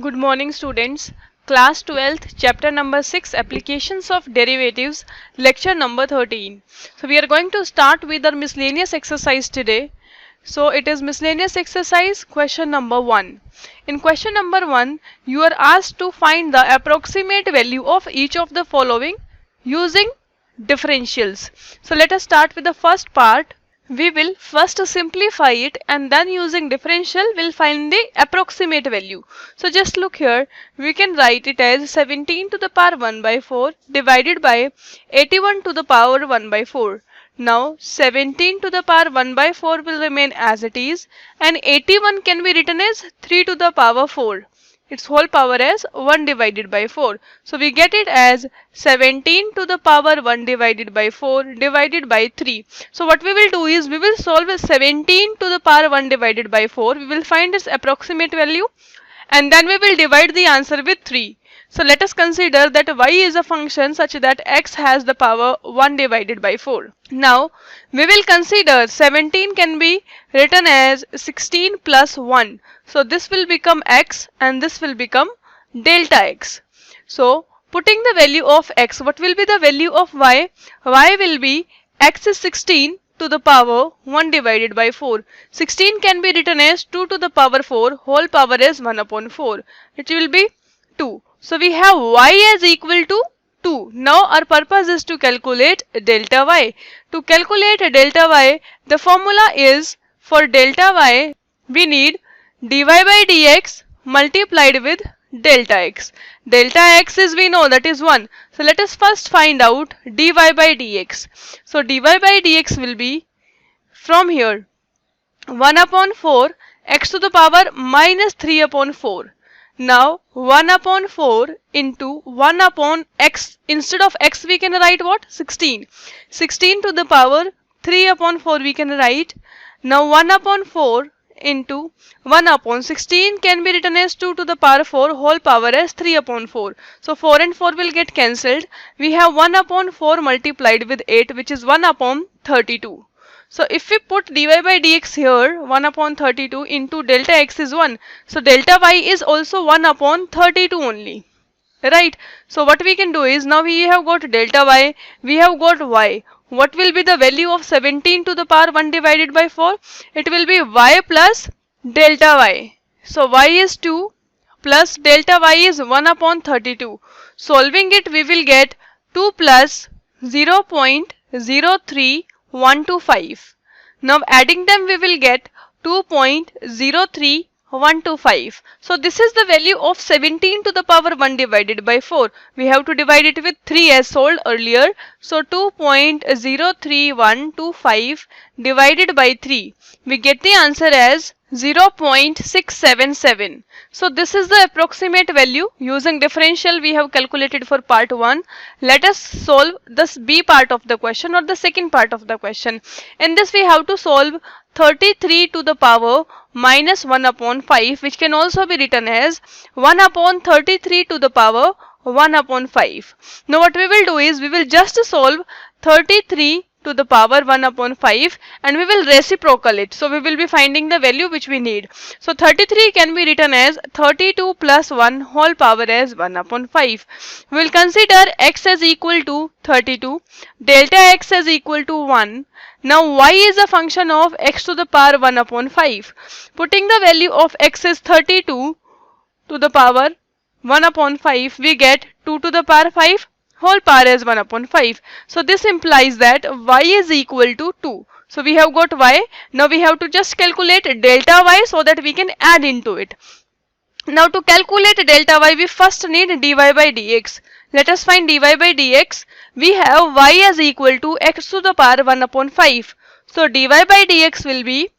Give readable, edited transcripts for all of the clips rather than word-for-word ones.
Good morning, students. Class 12th, chapter number 6, Applications of Derivatives, lecture number 13. So, we are going to start with our miscellaneous exercise today. So, it is miscellaneous exercise, question number 1. In question number 1, you are asked to find the approximate value of each of the following using differentials. So, let us start with the first part. We will first simplify it and then using differential we'll find the approximate value. So just look here, we can write it as 17 to the power 1 by 4 divided by 81 to the power 1 by 4. Now 17 to the power 1 by 4 will remain as it is and 81 can be written as 3 to the power 4. Its whole power as 1 divided by 4. So we get it as 17 to the power 1 divided by 4 divided by 3. So what we will do is we will solve 17 to the power 1 divided by 4. We will find its approximate value and then we will divide the answer with 3. So let us consider that y is a function such that x has the power 1 divided by 4. Now we will consider 17 can be written as 16 plus 1. So this will become x and this will become delta x. So putting the value of x, what will be the value of y? Y will be x is 16 to the power 1 divided by 4. 16 can be written as 2 to the power 4, whole power is 1 upon 4. It will be 2. So we have y as equal to 2. Now our purpose is to calculate delta y. To calculate delta y, the formula is for delta y, we need dy by dx multiplied with delta x. Delta x is we know that is 1. So let us first find out dy by dx. So dy by dx will be from here 1 upon 4 x to the power minus 3 upon 4. Now 1 upon 4 into 1 upon x, instead of x we can write what? 16. 16 to the power 3 upon 4 we can write. Now 1 upon 4 into 1 upon 16 can be written as 2 to the power 4, whole power as 3 upon 4. So 4 and 4 will get cancelled. We have 1 upon 4 multiplied with 8, which is 1 upon 32. So if we put dy by dx here, 1 upon 32 into delta x is 1. So delta y is also 1 upon 32 only. Right. So what we can do is, now we have got delta y, we have got y. What will be the value of 17 to the power 1 divided by 4? It will be y plus delta y. So y is 2 plus delta y is 1 upon 32. Solving it, we will get 2 plus 0.03125. Now adding them, we will get 2.03125. So this is the value of 17 to the power 1 divided by 4. We have to divide it with 3 as solved earlier. So 2.03125 divided by 3. We get the answer as 0.677. So this is the approximate value. Using differential we have calculated for part 1. Let us solve this B part of the question or the second part of the question. In this we have to solve 33 to the power minus 1 upon 5, which can also be written as 1 upon 33 to the power 1 upon 5. Now what we will do is we will just solve 33 to the power 1 upon 5 and we will reciprocal it. So we will be finding the value which we need. So 33 can be written as 32 plus 1 whole power as 1 upon 5. We will consider x as equal to 32, delta x as equal to 1. Now y is a function of x to the power 1 upon 5. Putting the value of x is 32 to the power 1 upon 5, we get 2 to the power 5. Whole power is 1 upon 5. So this implies that y is equal to 2. So we have got y. Now we have to just calculate delta y so that we can add into it. Now to calculate delta y, we first need dy by dx. Let us find dy by dx. We have y as equal to x to the power 1 upon 5. So dy by dx will be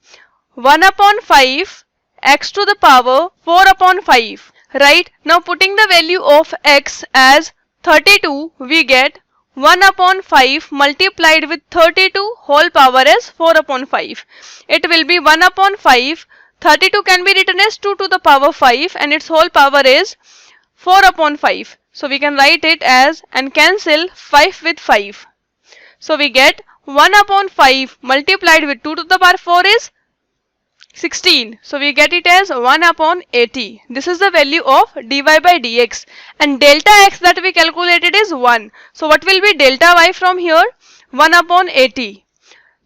1 upon 5 x to the power 4 upon 5. Right. Now putting the value of x as 32, we get 1 upon 5 multiplied with 32 whole power as 4 upon 5. It will be 1 upon 5. 32 can be written as 2 to the power 5 and its whole power is 4 upon 5. So we can write it as and cancel 5 with 5. So we get 1 upon 5 multiplied with 2 to the power 4 is 16. So we get it as 1 upon 80. This is the value of dy by dx, and delta x that we calculated is 1. So what will be delta y from here? 1 upon 80.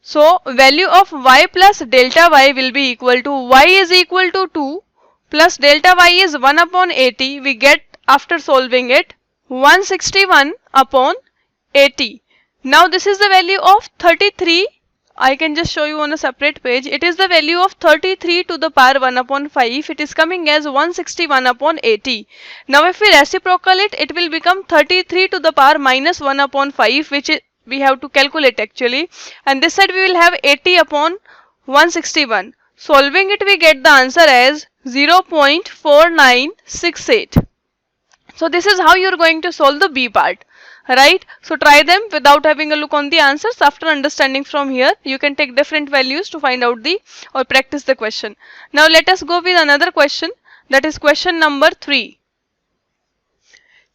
So value of y plus delta y will be equal to y is equal to 2 plus delta y is 1 upon 80. We get after solving it 161 upon 80. Now this is the value of 33. I can just show you on a separate page. It is the value of 33 to the power 1 upon 5. It is coming as 161 upon 80. Now if we reciprocal it, it will become 33 to the power minus 1 upon 5, which we have to calculate actually. And this side we will have 80 upon 161. Solving it, we get the answer as 0.4968. So this is how you are going to solve the B part. Right? So try them without having a look on the answers. After understanding from here, you can take different values to find out the or practice the question. Now let us go with another question, that is question number 3.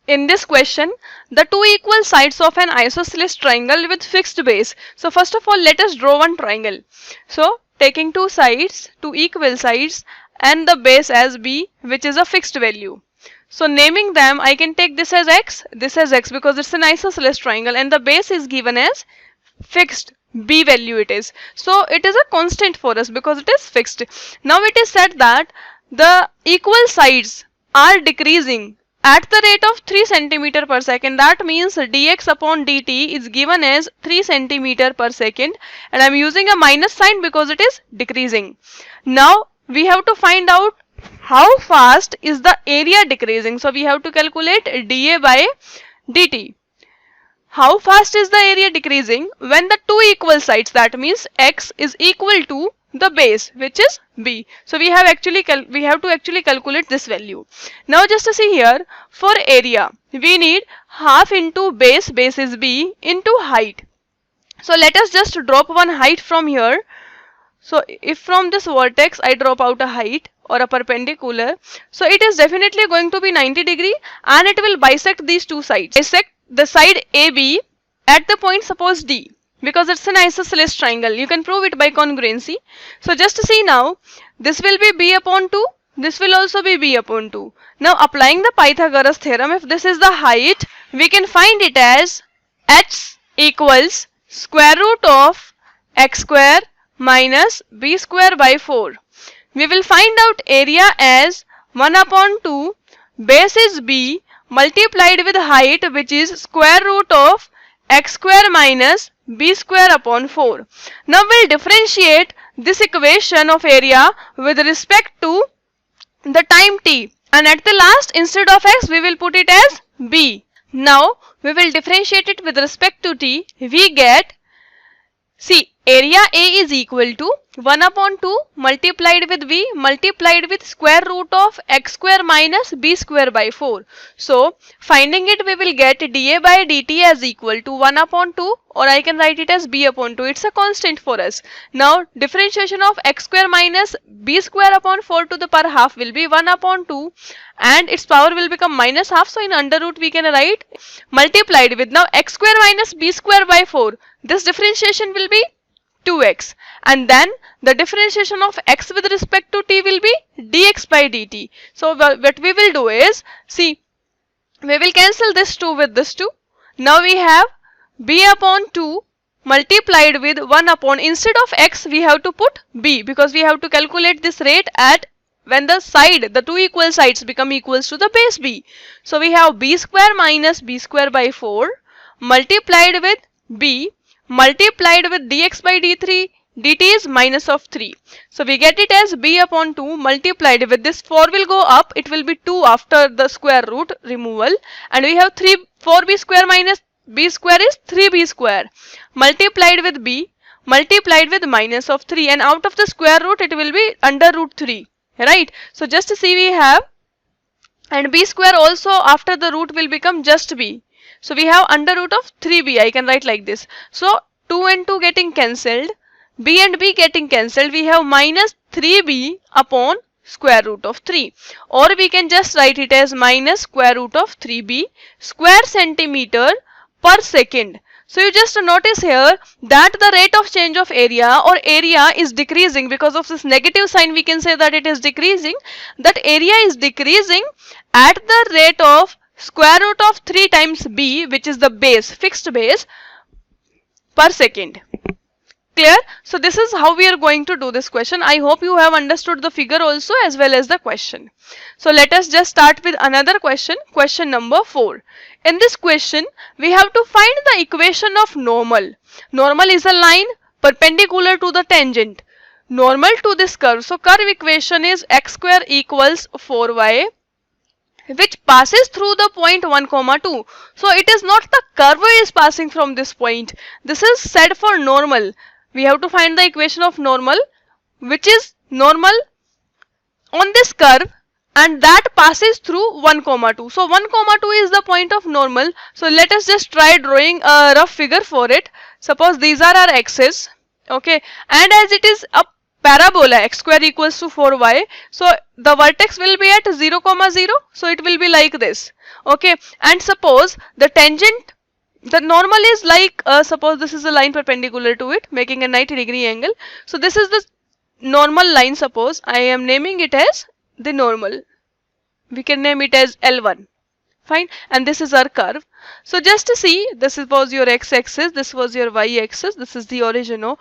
In this question, the two equal sides of an isosceles triangle with fixed base. So first of all, let us draw one triangle. So taking two sides, two equal sides, and the base as B, which is a fixed value. So naming them, I can take this as x because it's an isosceles triangle, and the base is given as fixed B value it is. So it is a constant for us because it is fixed. Now it is said that the equal sides are decreasing at the rate of 3 centimeter per second. That means dx upon dt is given as 3 centimeter per second, and I am using a minus sign because it is decreasing. Now we have to find out how fast is the area decreasing. So we have to calculate dA by dt. How fast is the area decreasing? When the two equal sides, that means x is equal to the base, which is b. So we have to actually calculate this value. Now just to see here, for area we need half into base is b, into height. So let us just drop one height from here. So if from this vertex I drop out a height or a perpendicular, so it is definitely going to be 90 degree, and it will bisect these two sides. Bisect the side AB at the point suppose D, because it's an isosceles triangle. You can prove it by congruency. So just to see now, this will be B upon 2, this will also be B upon 2. Now applying the Pythagoras theorem, if this is the height, we can find it as h equals square root of x square minus b square by 4. We will find out area as 1 upon 2, base is b, multiplied with height, which is square root of x square minus b square upon 4. Now we'll differentiate this equation of area with respect to the time t, and at the last, instead of x we will put it as b. Now we will differentiate it with respect to t. We get, see, area A is equal to 1 upon 2 multiplied with b multiplied with square root of x square minus b square by 4. So finding it, we will get dA by dt as equal to 1 upon 2, or I can write it as b upon 2. It's a constant for us. Now differentiation of x square minus b square upon 4 to the power half will be 1 upon 2, and its power will become minus half. So in under root we can write multiplied with, now x square minus b square by 4. This differentiation will be 2x, and then the differentiation of x with respect to t will be dx by dt. So what we will do is, see, we will cancel this 2 with this 2. Now we have b upon 2 multiplied with 1 upon, instead of x we have to put b, because we have to calculate this rate at when the two equal sides become equals to the base b. So we have b square minus b square by 4 multiplied with b multiplied with dx by dt is minus of 3. So we get it as b upon 2 multiplied with this 4 will go up, it will be 2 after the square root removal, and we have 4b square minus b square is 3b square multiplied with b multiplied with minus of 3, and out of the square root it will be under root 3, right? So just to see, we have, and b square also after the root will become just b. So we have under root of 3b, I can write like this. So 2 and 2 getting cancelled, b and b getting cancelled, we have minus 3b upon square root of 3, or we can just write it as minus square root of 3b square centimeter per second. So you just notice here that the rate of change of area or area is decreasing because of this negative sign. We can say that it is decreasing. That area is decreasing at the rate of square root of 3 times b, which is the base, fixed base, per second. Clear? So this is how we are going to do this question. I hope you have understood the figure also as well as the question. So let us just start with another question, question number 4. In this question, we have to find the equation of normal. Normal is a line perpendicular to the tangent. Normal to this curve. So curve equation is x square equals 4y, which passes through the point 1, 2. So it is not the curve is passing from this point. This is said for normal. We have to find the equation of normal, which is normal on this curve, and that passes through 1, 2. So 1, 2 is the point of normal. So let us just try drawing a rough figure for it. Suppose these are our x's, okay, and as it is a parabola, x square equals to 4y, so the vertex will be at 0, 0, so it will be like this, okay. And suppose the tangent, the normal is like, suppose this is a line perpendicular to it, making a 90-degree angle. So this is the normal line. Suppose I am naming it as the normal. We can name it as L1. Fine. And this is our curve. So just to see, this was your x-axis, this was your y-axis, this is the origin. Now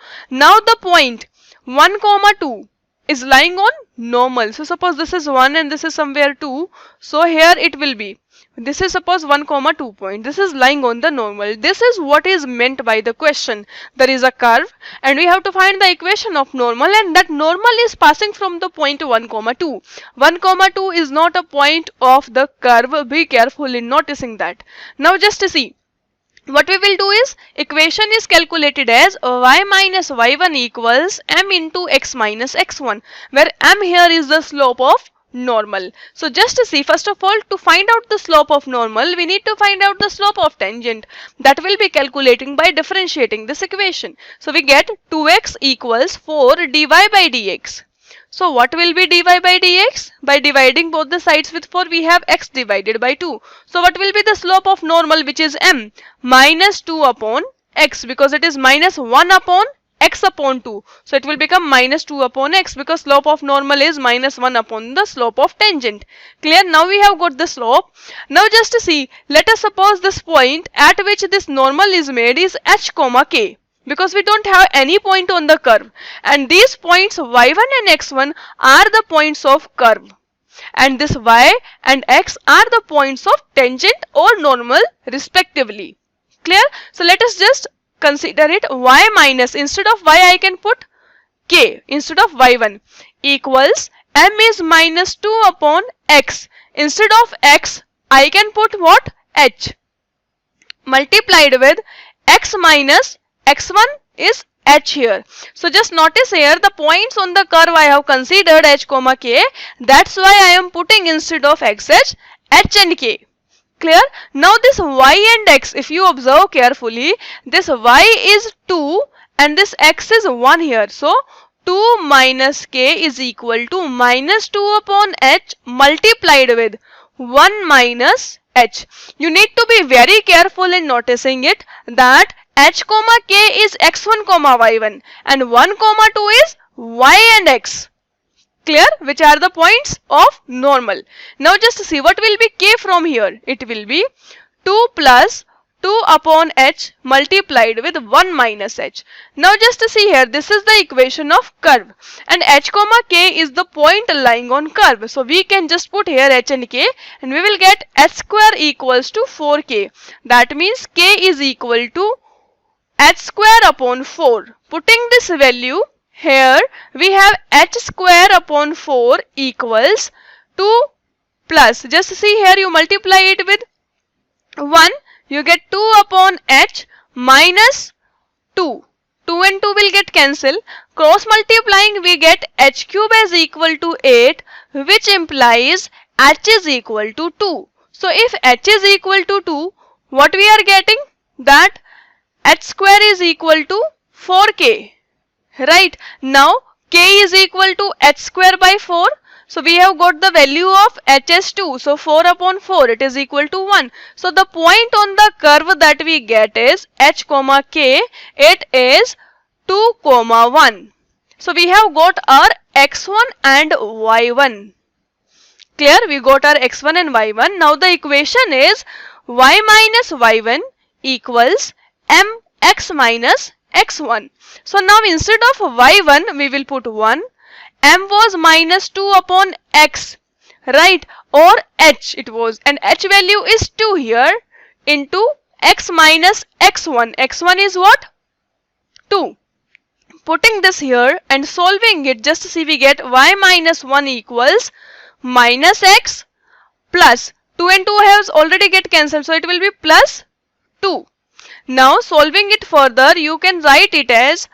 the point 1, 2 is lying on normal. So suppose this is 1 and this is somewhere 2. So here it will be, this is suppose 1, 2 point. This is lying on the normal. This is what is meant by the question. There is a curve and we have to find the equation of normal, and that normal is passing from the point 1, 2. 1, 2 is not a point of the curve. Be careful in noticing that. Now just to see, what we will do is, equation is calculated as y minus y1 equals m into x minus x1, where m here is the slope of normal. So just to see, first of all, to find out the slope of normal, we need to find out the slope of tangent. That will be calculating by differentiating this equation. So we get 2x equals 4 dy by dx. So what will be dy by dx? By dividing both the sides with 4, we have x divided by 2. So what will be the slope of normal, which is m? Minus 2 upon x, because it is minus 1 upon x upon 2. So it will become minus 2 upon x, because slope of normal is minus 1 upon the slope of tangent. Clear? Now we have got the slope. Now just to see, let us suppose this point at which this normal is made is h, k. Because we don't have any point on the curve, and these points y1 and x1 are the points of curve, and this y and x are the points of tangent or normal respectively. Clear? So let us just consider it. Y minus, instead of y I can put k instead of y1, equals m is minus 2 upon x. Instead of x I can put what? H, multiplied with x minus x1 is h here. So just notice here, the points on the curve I have considered h, k. That's why I am putting instead of xh, h and k. Clear? Now this y and x, if you observe carefully, this y is 2 and this x is 1 here. So 2 minus k is equal to minus 2 upon h multiplied with 1 minus h. You need to be very careful in noticing it, that h, k is x1, y1, and 1, 2 is y and x. Clear? Which are the points of normal. Now just see, what will be k from here? It will be 2 plus 2 upon h multiplied with 1 minus h. Now just to see here, this is the equation of curve, and h, k is the point lying on curve. So we can just put here h and k, and we will get h square equals to 4k. That means k is equal to h square upon 4. Putting this value here, we have h square upon 4 equals 2 plus, just see here, you multiply it with 1, you get 2 upon h minus 2. 2 and 2 will get cancelled. Cross multiplying, we get h cube is equal to 8, which implies h is equal to 2. So if h is equal to 2, what we are getting? That h square is equal to 4k. Right? Now k is equal to h square by 4. So we have got the value of h as 2. So 4 upon 4, it is equal to 1. So the point on the curve that we get is h comma k. It is 2 comma 1. So we have got our x1 and y1. Clear? We got our x1 and y1. Now the equation is y minus y1 equals mx minus x1. So now instead of y1, we will put 1. M was minus 2 upon x, right? Or h it was, and h value is 2 here, into x minus x1. x1 is what? 2. Putting this here and solving it, just to see, we get y minus 1 equals minus x plus 2 and 2 has already get cancelled, so it will be plus 2. Now solving it further, you can write it as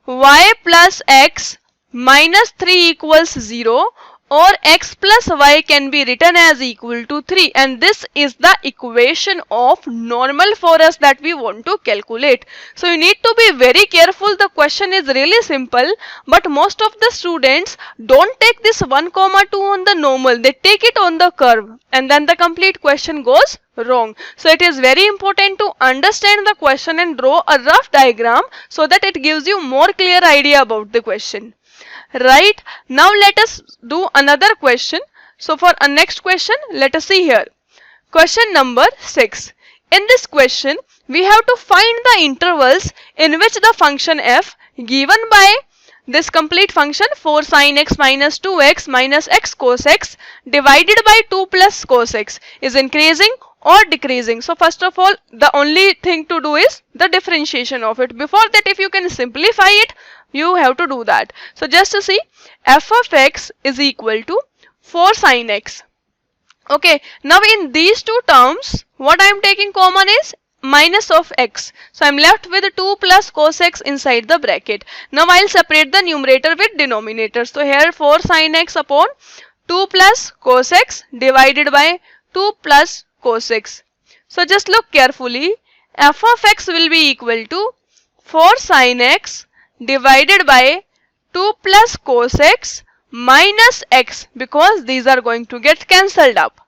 y plus x minus 3 equals 0, or x plus y can be written as equal to 3, and this is the equation of normal for us that we want to calculate. So you need to be very careful. The question is really simple, but most of the students don't take this 1 comma 2 on the normal, they take it on the curve, and then the complete question goes wrong. So it is very important to understand the question and draw a rough diagram so that it gives you more clear idea about the question. Right, now let us do another question. So for a next question, let us see here. Question number 6. In this question, we have to find the intervals in which the function f given by this complete function 4 sin x minus 2x minus x cos x divided by 2 plus cos x is increasing or decreasing. So first of all, the only thing to do is the differentiation of it. Before that, if you can simplify it, you have to do that. So just to see, f of x is equal to 4 sin x. Okay, now in these two terms, what I am taking common is minus of x. So I am left with 2 plus cos x inside the bracket. Now I will separate the numerator with denominator. So here 4 sin x upon 2 plus cos x divided by 2 plus cos x. So just look carefully, f of x will be equal to 4 sin x divided by 2 plus cos x minus x, because these are going to get cancelled up.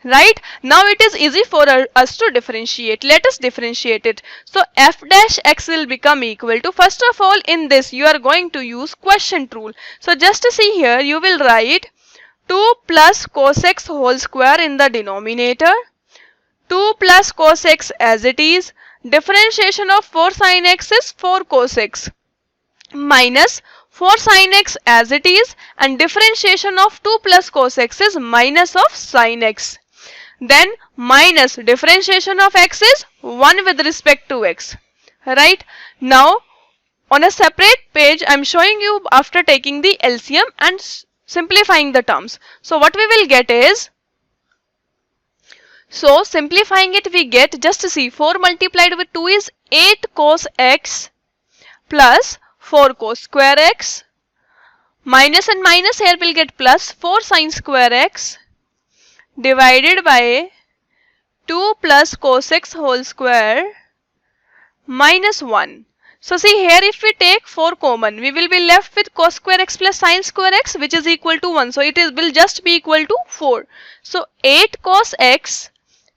Right, now it is easy for us to differentiate. Let us differentiate it. So f dash x will become equal to, first of all, in this you are going to use quotient rule. So just to see here, you will write 2 plus cos x whole square in the denominator, 2 plus cos x as it is, differentiation of 4 sin x is 4 cos x, minus 4 sin x as it is, and differentiation of 2 plus cos x is minus of sin x. Then minus differentiation of x is 1 with respect to x. Right, now on a separate page I am showing you after taking the LCM and simplifying the terms. So what we will get is, so simplifying it, we get, just to see, 4 multiplied with 2 is 8 cos x plus 4 cos square x, minus and minus here will get plus 4 sin square x divided by 2 plus cos x whole square minus 1. So see here, if we take 4 common, we will be left with cos square x plus sin square x, which is equal to 1. So it will just be equal to 4. So 8 cos x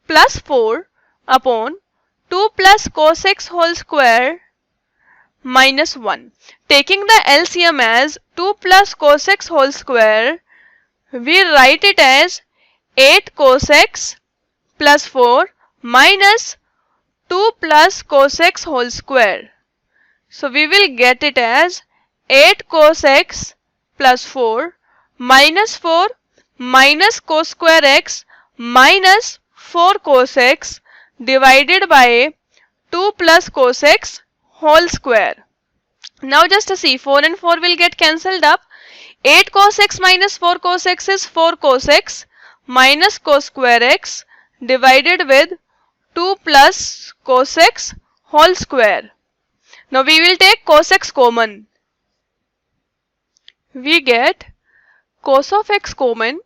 plus 4 upon 2 plus cos x whole square minus 1. Taking the LCM as 2 plus cos x whole square, we write it as 8 cos x plus 4 minus 2 plus cos x whole square. So we will get it as 8 cos x plus 4 minus 4 minus cos square x minus 4 cos x divided by 2 plus cos x whole square. Now just to see, 4 and 4 will get cancelled up. 8 cos x minus 4 cos x is 4 cos x minus cos square x divided with 2 plus cos x whole square. Now we will take cos x common. We get cos of x common,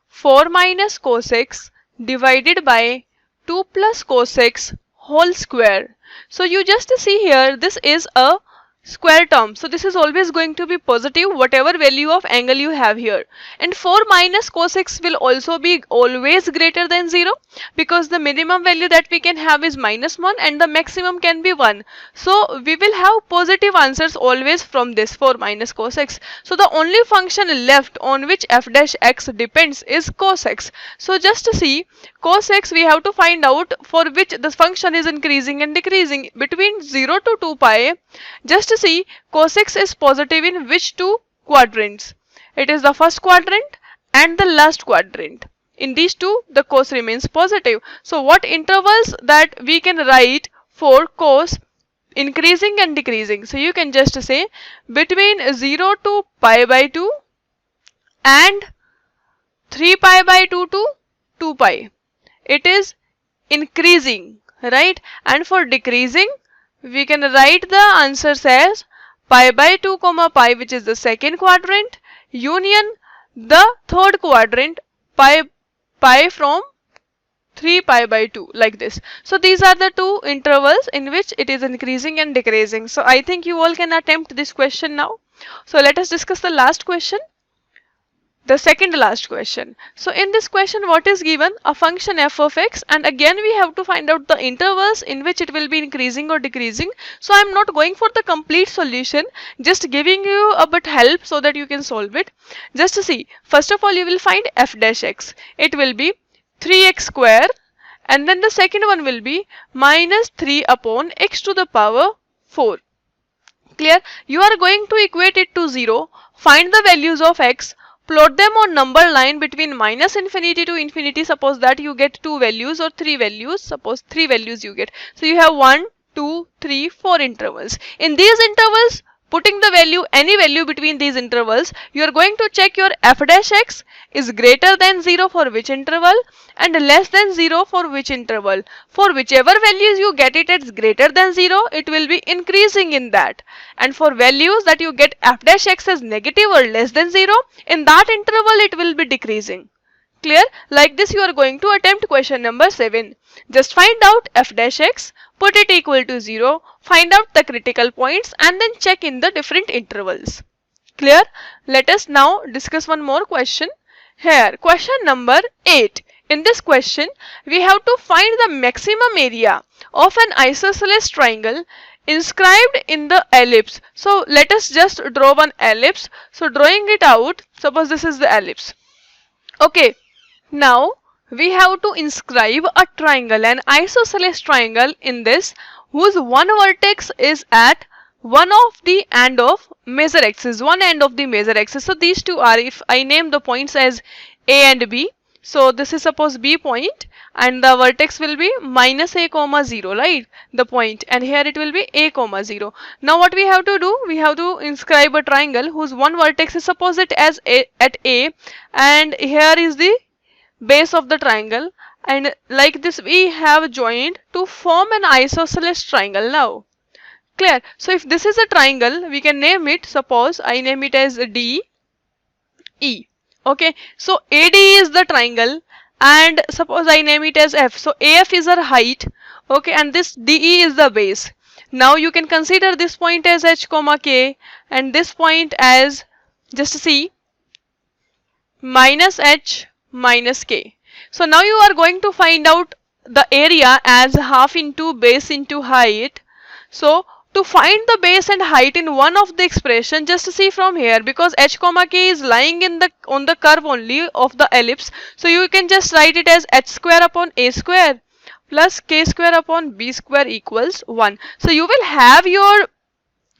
4 minus cos x divided by 2 plus cos x whole square. So you just see here, this is a square term. So this is always going to be positive whatever value of angle you have here. And 4 minus cos x will also be always greater than 0 because the minimum value that we can have is -1 and the maximum can be 1. So we will have positive answers always from this 4 minus cos x. So the only function left on which f dash x depends is cos x. So just to see cos x, we have to find out for which the function is increasing and decreasing between 0 to 2 pi. Just to see cos x is positive in which two quadrants. It is the first quadrant and the last quadrant. In these two, the cos remains positive. So what intervals that we can write for cos increasing and decreasing? So you can just say between 0 to pi by 2 and 3 pi by 2 to 2 pi. It is increasing, right? And for decreasing, we can write the answers as pi by 2 comma pi, which is the second quadrant, union the third quadrant, pi from 3 pi by 2, like this. So these are the two intervals in which it is increasing and decreasing. So I think you all can attempt this question now. So let us discuss the last question. The second last question. So in this question, what is given? A function f of x, and again we have to find out the intervals in which it will be increasing or decreasing. So I am not going for the complete solution, just giving you a bit help so that you can solve it. Just to see, first of all you will find f dash x. It will be 3x square, and then the second one will be minus 3 upon x to the power 4. Clear? You are going to equate it to 0, find the values of x, plot them on number line between minus infinity to infinity. Suppose that you get 2 values or 3 values. Suppose 3 values you get. So you have 1, 2, 3, 4 intervals. In these intervals, putting the value, any value between these intervals, you are going to check your f dash x is greater than 0 for which interval and less than 0 for which interval. For whichever values you get it as greater than 0, it will be increasing in that. And for values that you get f dash x as negative or less than 0, in that interval it will be decreasing. Clear? Like this you are going to attempt question number 7. Just find out f dash x, put it equal to 0, find out the critical points and then check in the different intervals. Clear? Let us now discuss one more question. Here, question number 8. In this question, we have to find the maximum area of an isosceles triangle inscribed in the ellipse. So let us just draw one ellipse. So drawing it out, suppose this is the ellipse. Okay, now we have to inscribe a triangle, an isosceles triangle in this, whose one vertex is at one of the end of major axis, one end of the major axis. So these two are, if I name the points as A and B, so this is suppose B point and the vertex will be minus A comma 0, right? The point, and here it will be A comma 0. Now what we have to do? We have to inscribe a triangle whose one vertex is suppose it as A, at A, and here is the base of the triangle, and like this we have joined to form an isosceles triangle now. Clear? So if this is a triangle, we can name it, suppose I name it as D E. Okay, so AD is the triangle and suppose I name it as F. So AF is our height, okay, and this DE is the base. Now you can consider this point as H comma K and this point as, just see, minus H minus K. So now you are going to find out the area as half into base into height. So to find the base and height in one of the expression, just see from here, because h comma k is lying in the on the curve only of the ellipse, so you can just write it as h square upon a square plus k square upon b square equals 1. So you will have your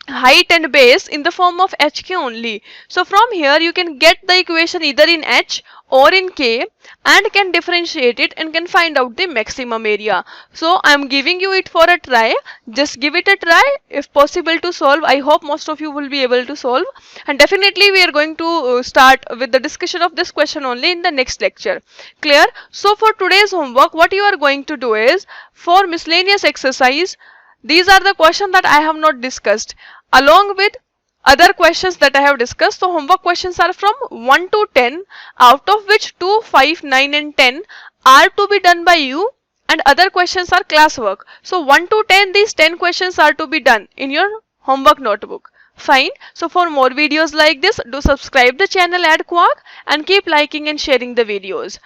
height and base in the form of hk only. So from here you can get the equation either in h or in k and can differentiate it and can find out the maximum area. So I am giving you it for a try. Just give it a try. If possible to solve, I hope most of you will be able to solve, and definitely we are going to start with the discussion of this question only in the next lecture. Clear? So for today's homework, what you are going to do is, for miscellaneous exercise, these are the questions that I have not discussed along with other questions that I have discussed. So homework questions are from 1 to 10, out of which 2, 5, 9 and 10 are to be done by you and other questions are classwork. So 1 to 10, these 10 questions are to be done in your homework notebook. Fine. So for more videos like this, do subscribe the channel Add Quark and keep liking and sharing the videos.